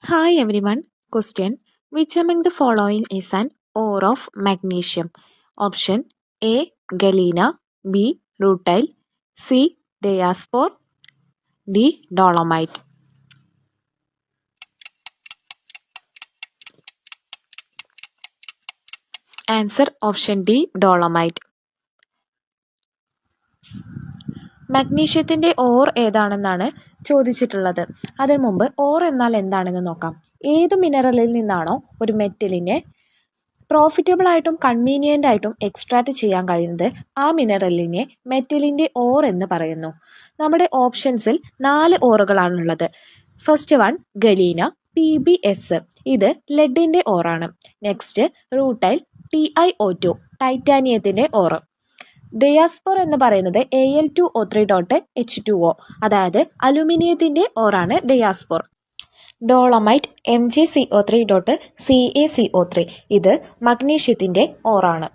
Hi everyone. Question: which among the following is an ore of magnesium? Option A. Galena, B. Rutile, C. Diaspore, D. Dolomite. Answer option D. Dolomite. മഗ്നീഷ്യത്തിന്റെ ore ഏതാണെന്നാണ് ചോദിച്ചിട്ടുള്ളത്. അതിനു മുമ്പ് or എന്നാൽ എന്താണെന്ന് നോക്കാം. ഏത് മിനറലിൽ നിന്നാണോ ഒരു മെറ്റലിനെ പ്രോഫിറ്റബിൾ ആയിട്ടും കൺവീനിയൻ്റ് ആയിട്ടും എക്സ്ട്രാക്റ്റ് ചെയ്യാൻ കഴിയുന്നത് ആ മിനറലിനെ മെറ്റലിൻ്റെ ഓർ എന്ന് പറയുന്നു. നമ്മുടെ ഓപ്ഷൻസിൽ 4 ഓറുകളാണുള്ളത്. ഫസ്റ്റ് വൺ ഗലീന PbS, ഇത് ലെഡിൻ്റെ ഓറാണ്. നെക്സ്റ്റ് റൂട്ടൈൽ TiO2, ടൈറ്റാനിയത്തിൻ്റെ ഓറ്. ഡയാസ്പോർ എന്ന് പറയുന്നത് Al2O3.H2O, അതായത് അലുമിനിയത്തിൻ്റെ ഓറാണ് ഡയാസ്പോർ. ഡോളമൈറ്റ് MgCO3.CaCO3, ഇത് മഗ്നീഷ്യത്തിൻ്റെ ഓറാണ്.